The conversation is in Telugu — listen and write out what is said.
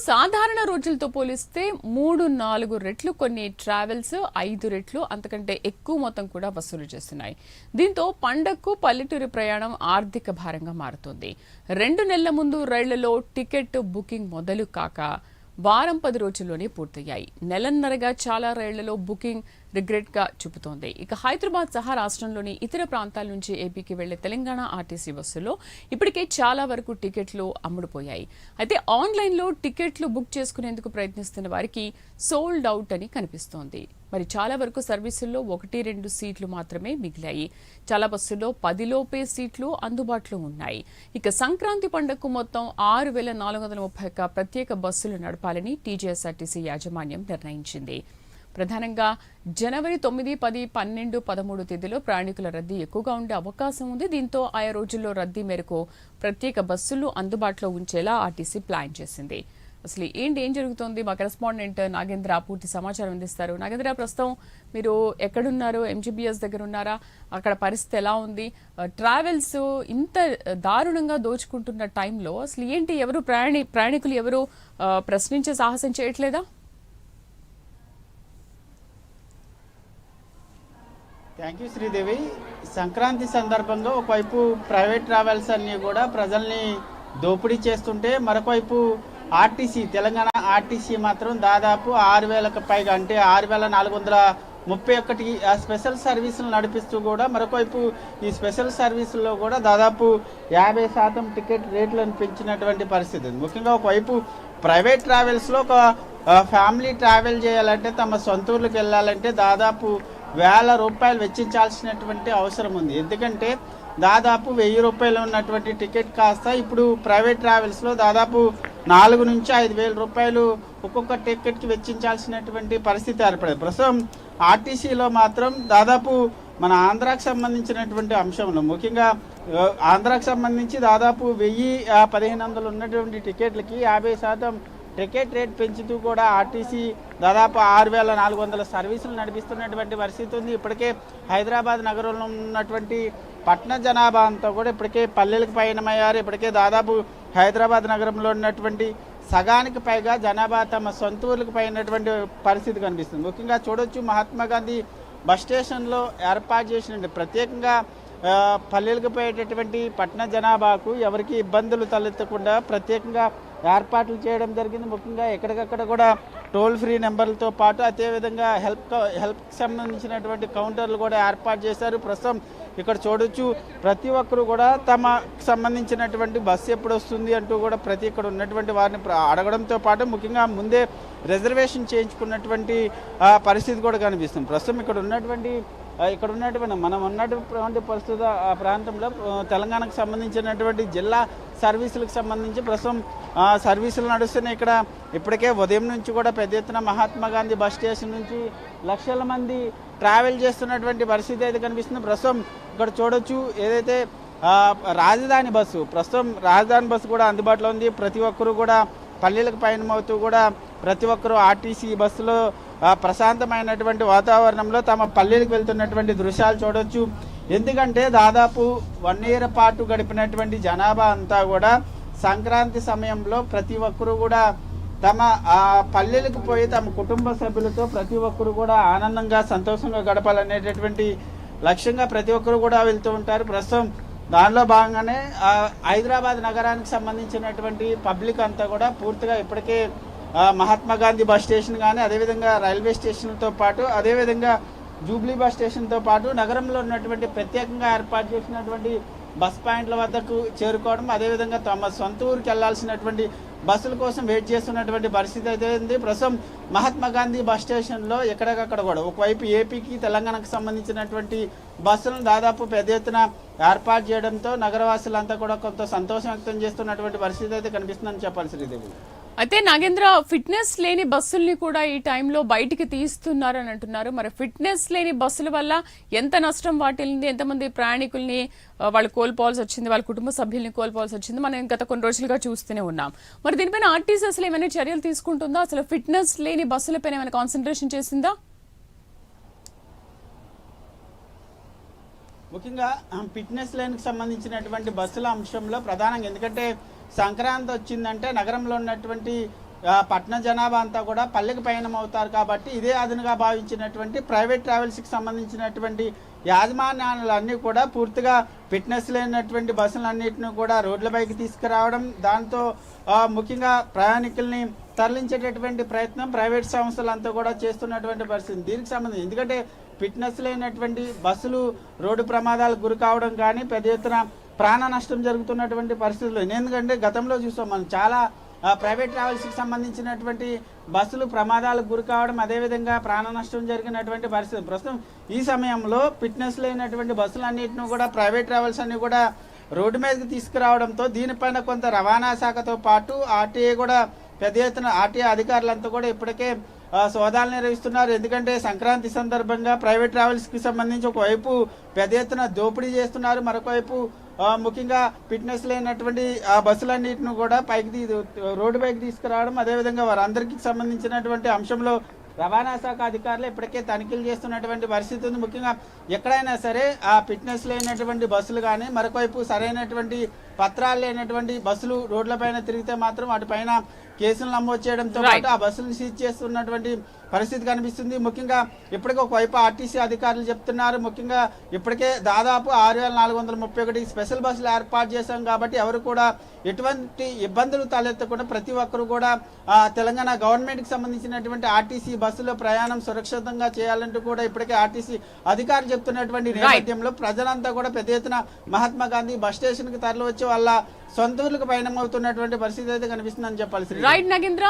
సాధారణ రోజులతో పోలిస్తే 3-4 రెట్లు కొన్ని ట్రావెల్స్ 5 రెట్లు అంతకంటే ఎక్కువ మొత్తం కూడా వసూలు చేస్తున్నాయి. దీంతో పండగకు పల్లెటూరు ప్రయాణం ఆర్థిక భారంగా మారుతోంది. 2 నెలల ముందు రైళ్లలో టికెట్ బుకింగ్ మొదలు కాక వారం 10 రోజుల్లోనే పూర్తయ్యాయి. నెలన్నరగా చాలా రైళ్లలో బుకింగ్ రిగ్రెట్ గా చూపుతోంది. ఇక హైదరాబాద్ సహా రాష్ట్రంలోని ఇతర ప్రాంతాల నుంచి ఏపీకి వెళ్లే తెలంగాణ ఆర్టీసీ బస్సుల్లో ఇప్పటికే చాలా వరకు టికెట్లు అమ్ముడుపోయాయి. అయితే ఆన్లైన్లో టికెట్లు బుక్ చేసుకునేందుకు ప్రయత్నిస్తున్న వారికి సోల్డ్ అవుట్ అని కనిపిస్తోంది. మరి చాలా వరకు సర్వీసుల్లో 1-2 సీట్లు మాత్రమే మిగిలాయి. చాలా బస్సుల్లో 10 లోపే సీట్లు అందుబాటులో ఉన్నాయి. ఇక సంక్రాంతి పండుగకు మొత్తం 6,431 ప్రత్యేక బస్సులు నడపాలని టీజీఎస్ఆర్టీసీ యాజమాన్యం నిర్ణయించింది. ప్రధానంగా జనవరి 9, 10, 12, 13 తేదీలో ప్రయాణికుల రద్దీ ఎక్కువగా ఉండే అవకాశం ఉంది. దీంతో ఆయా రోజుల్లో రద్దీ మేరకు ప్రత్యేక బస్సులు అందుబాటులో ఉంచేలా ఆర్టీసీ ప్లాన్ చేసింది. అసలు ఏం జరుగుతోంది? మా కరెస్పాండెంట్ నాగేంద్ర పూర్తి సమాచారం అందిస్తారు. నాగేంద్ర, ప్రస్తుతం మీరు ఎక్కడున్నారు? ఎంజీబీఎస్ దగ్గర ఉన్నారా? అక్కడ పరిస్థితి ఎలా ఉంది? ట్రావెల్స్ ఇంత దారుణంగా దోచుకుంటున్న టైంలో అసలు ఏంటి, ఎవరు ప్రయాణికులు ఎవరు ప్రశ్నించే సాహసం చేయట్లేదా? Thank you Sridevi. సంక్రాంతి సందర్భంగా ఒకవైపు ప్రైవేట్ ట్రావెల్స్ అన్నీ కూడా ప్రజల్ని దోపిడీ చేస్తుంటే, మరొకవైపు ఆర్టీసీ తెలంగాణ ఆర్టీసీ మాత్రం దాదాపు 6,000కు పైగా, అంటే 6,431 స్పెషల్ సర్వీసులు నడిపిస్తూ కూడా మరొకవైపు ఈ స్పెషల్ సర్వీసుల్లో కూడా దాదాపు 50% టికెట్ రేట్లను పెంచినటువంటి పరిస్థితి ఉంది. ముఖ్యంగా ఒకవైపు ప్రైవేట్ ట్రావెల్స్లో ఒక ఫ్యామిలీ ట్రావెల్ చేయాలంటే, తమ సొంత ఊర్లకు వెళ్ళాలంటే దాదాపు 1,000 రూపాయలు వెచ్చించాల్సినటువంటి అవసరం ఉంది. ఎందుకంటే దాదాపు 1,000 రూపాయలు ఉన్నటువంటి టికెట్ కాస్త ఇప్పుడు ప్రైవేట్ ట్రావెల్స్లో దాదాపు 4,000 నుంచి 5,000 రూపాయలు ఒక్కొక్క టికెట్కి వెచ్చించాల్సినటువంటి పరిస్థితి ఏర్పడింది. ప్రస్తుతం ఆర్టీసీలో మాత్రం దాదాపు మన ఆంధ్రాకి సంబంధించినటువంటి అంశంలో, ముఖ్యంగా ఆంధ్రాకి సంబంధించి దాదాపు 1,000-1,500 ఉన్నటువంటి టికెట్లకి 50% టికెట్ రేట్ పెంచుతూ కూడా ఆర్టీసీ దాదాపు 6,400 సర్వీసులు నడిపిస్తున్నటువంటి పరిస్థితి ఉంది. ఇప్పటికే హైదరాబాద్ నగరంలో ఉన్నటువంటి పట్టణ జనాభా అంతా కూడా ఇప్పటికే పల్లెలకు పయనమయ్యారు. ఇప్పటికే దాదాపు హైదరాబాద్ నగరంలో ఉన్నటువంటి సగానికి పైగా జనాభా తమ సొంత ఊర్లకు పోయినటువంటి పరిస్థితి కనిపిస్తుంది. ముఖ్యంగా చూడొచ్చు, మహాత్మా గాంధీ బస్ స్టేషన్లో ఏర్పాటు చేసిన ప్రత్యేకంగా పల్లెలకు పోయేటటువంటి పట్టణ జనాభాకు ఎవరికి ఇబ్బందులు తలెత్తకుండా ప్రత్యేకంగా ఏర్పాట్లు చేయడం జరిగింది. ముఖ్యంగా ఎక్కడికక్కడ కూడా టోల్ ఫ్రీ నెంబర్లతో పాటు అదేవిధంగా హెల్ప్కి సంబంధించినటువంటి కౌంటర్లు కూడా ఏర్పాటు చేశారు. ప్రస్తుతం ఇక్కడ చూడొచ్చు, ప్రతి ఒక్కరు కూడా తమకు సంబంధించినటువంటి బస్సు ఎప్పుడు వస్తుంది అంటూ కూడా ఇక్కడ ఉన్నటువంటి వారిని అడగడంతో పాటు ముఖ్యంగా ముందే రిజర్వేషన్ చేయించుకున్నటువంటి పరిస్థితి కూడా కనిపిస్తుంది. ప్రస్తుతం ఇక్కడ ఉన్నటువంటి మనం ఉన్నటువంటి ప్రస్తుత ప్రాంతంలో తెలంగాణకు సంబంధించినటువంటి జిల్లా సర్వీసులకు సంబంధించి ప్రస్తుతం సర్వీసులు నడుస్తున్నాయి. ఇక్కడ ఇప్పటికే ఉదయం నుంచి కూడా పెద్ద ఎత్తున మహాత్మా గాంధీ బస్ స్టేషన్ నుంచి లక్షల మంది ట్రావెల్ చేస్తున్నటువంటి పరిస్థితి అయితే కనిపిస్తుంది. ప్రస్తుతం ఇక్కడ చూడొచ్చు, ఏదైతే రాజధాని బస్సు కూడా అందుబాటులో ఉంది. ప్రతి ఒక్కరూ కూడా పల్లెలకు పయనమవుతూ కూడా ప్రతి ఒక్కరూ ఆర్టీసీ బస్సులో ప్రశాంతమైనటువంటి వాతావరణంలో తమ పల్లెలకు వెళ్తున్నటువంటి దృశ్యాలు చూడొచ్చు. ఎందుకంటే దాదాపు 1 year పాటు గడిపినటువంటి జనాభా అంతా కూడా సంక్రాంతి సమయంలో ప్రతి ఒక్కరూ కూడా తమ పల్లెలకు పోయి తమ కుటుంబ సభ్యులతో ప్రతి ఒక్కరు కూడా ఆనందంగా సంతోషంగా గడపాలనేటటువంటి లక్ష్యంగా ప్రతి ఒక్కరు కూడా వెళ్తూ ఉంటారు. ప్రస్తుతం దానిలో భాగంగానే హైదరాబాద్ నగరానికి సంబంధించినటువంటి పబ్లిక్ అంతా కూడా పూర్తిగా ఇప్పటికే మహాత్మా గాంధీ బస్ స్టేషన్ కానీ, అదేవిధంగా రైల్వే స్టేషన్లతో పాటు, అదేవిధంగా జూబ్లీ బస్ స్టేషన్తో పాటు నగరంలో ఉన్నటువంటి ప్రత్యేకంగా ఏర్పాటు చేసినటువంటి బస్ పాయింట్ల వద్దకు చేరుకోవడం, అదేవిధంగా తమ సొంత ఊరికి వెళ్లాల్సినటువంటి బస్సుల కోసం వెయిట్ చేస్తున్నటువంటి పరిస్థితి అయితే ఉంది. ప్రస్తుతం మహాత్మా గాంధీ బస్ స్టేషన్లో ఎక్కడికక్కడ కూడా ఒకవైపు ఏపీకి తెలంగాణకు సంబంధించినటువంటి బస్సులను దాదాపు పెద్ద ఎత్తున ఏర్పాటు చేయడంతో నగరవాసులంతా కూడా కొంత సంతోషం వ్యక్తం చేస్తున్నటువంటి పరిస్థితి అయితే కనిపిస్తుందని చెప్పాలి శ్రీదేవి. అయితే నాగేంద్ర, ఫిట్నెస్ లేని బస్సుల్ని కూడా ఈ టైంలో బయటికి తీస్తున్నారని అంటున్నారు. మరి ఫిట్నెస్ లేని బస్సుల వల్ల ఎంత నష్టం వాటిల్లింది, ఎంతమంది ప్రయాణికుల్ని వాళ్ళు కోల్పోవాల్సి వచ్చింది, వాళ్ళ కుటుంబ సభ్యుల్ని కోల్పోవాల్సి వచ్చింది, మనం గత కొన్ని రోజులుగా చూస్తూనే ఉన్నాం. మరి దీనిపైన ఆర్టీసీ అసలు ఏమైనా చర్యలు తీసుకుంటుందా? అసలు ఫిట్నెస్ లేని బస్సులపైన ఏమైనా కాన్సన్ట్రేషన్ చేసిందా? ముఖ్యంగా ఫిట్నెస్ లైన్కి సంబంధించినటువంటి బస్సుల అంశంలో ప్రధానంగా, ఎందుకంటే సంక్రాంతి వచ్చిందంటే నగరంలో ఉన్నటువంటి పట్టణ జనాభా అంతా కూడా పల్లెకి పయనం అవుతారు కాబట్టి ఇదే అదునుగా భావించినటువంటి ప్రైవేట్ ట్రావెల్స్కి సంబంధించినటువంటి యాజమాన్యాలన్నీ కూడా పూర్తిగా ఫిట్నెస్ లేనటువంటి బస్సులన్నింటినీ కూడా రోడ్లపైకి తీసుకురావడం, దాంతో ముఖ్యంగా ప్రయాణికుల్ని తరలించేటటువంటి ప్రయత్నం ప్రైవేట్ సంస్థలంతా కూడా చేస్తున్నటువంటి పరిస్థితి. దీనికి సంబంధించి ఎందుకంటే ఫిట్నెస్ లేనటువంటి బస్సులు రోడ్డు ప్రమాదాలకు గురి కావడం కానీ పెద్ద ఎత్తున ప్రాణ నష్టం జరుగుతున్నటువంటి పరిస్థితులు. ఎందుకంటే గతంలో చూస్తాం మనం చాలా ప్రైవేట్ ట్రావెల్స్కి సంబంధించినటువంటి బస్సులు ప్రమాదాలకు గురి కావడం, అదేవిధంగా ప్రాణ నష్టం జరిగినటువంటి పరిస్థితి. ప్రస్తుతం ఈ సమయంలో ఫిట్నెస్ లేనటువంటి బస్సులన్నింటినీ కూడా ప్రైవేట్ ట్రావెల్స్ అన్ని కూడా రోడ్డు మీదకి తీసుకురావడంతో దీనిపైన కొంత రవాణా శాఖతో పాటు ఆర్టీఏ కూడా పెద్ద ఎత్తున ఆర్టీఏ అధికారులంతా కూడా ఇప్పటికే సోదాలు నిర్వహిస్తున్నారు. ఎందుకంటే సంక్రాంతి సందర్భంగా ప్రైవేట్ ట్రావెల్స్కి సంబంధించి ఒకవైపు పెద్ద ఎత్తున దోపిడీ చేస్తున్నారు, మరొకవైపు ముఖ్యంగా ఫిట్నెస్ లేనటువంటి ఆ బస్సులన్నింటిని కూడా రోడ్డు పైకి తీసుకురావడం, అదేవిధంగా వారందరికీ సంబంధించినటువంటి అంశంలో రవాణా శాఖ అధికారులు ఇప్పటికే తనిఖీలు చేస్తున్నటువంటి పరిస్థితి ఉంది. ముఖ్యంగా ఎక్కడైనా సరే ఆ ఫిట్నెస్ లేనటువంటి బస్సులు కానీ మరొకవైపు సరైనటువంటి పత్రాలు లేనటువంటి బస్సులు రోడ్లపైన తిరిగితే మాత్రం వాటిపైన కేసులు నమోదు చేయడంతో పాటు ఆ బస్సులను సీజ్ చేస్తున్నటువంటి పరిస్థితి కనిపిస్తుంది. ముఖ్యంగా ఇప్పటికే ఒకవైపు ఆర్టీసీ అధికారులు చెప్తున్నారు, ముఖ్యంగా ఇప్పటికే దాదాపు 6431 స్పెషల్ బస్సులు ఏర్పాటు చేశాం కాబట్టి ఎవరు కూడా ఎటువంటి ఇబ్బందులు తలెత్తకుండా ప్రతి ఒక్కరు కూడా తెలంగాణ గవర్నమెంట్కి సంబంధించినటువంటి ఆర్టీసీ బస్సులో ప్రయాణం సురక్షితంగా చేయాలంటూ కూడా ఇప్పటికే ఆర్టీసీ అధికారులు చెప్తున్నటువంటి నేపథ్యంలో ప్రజలంతా కూడా పెద్ద ఎత్తున మహాత్మా గాంధీ బస్ స్టేషన్కి తరలి వచ్చి వాళ్ళ సొంత ఊర్లకు పయనం అవుతున్నటువంటి పరిస్థితి అయితే కనిపిస్తుందని చెప్పాలి. రైట్ నాగేంద్ర.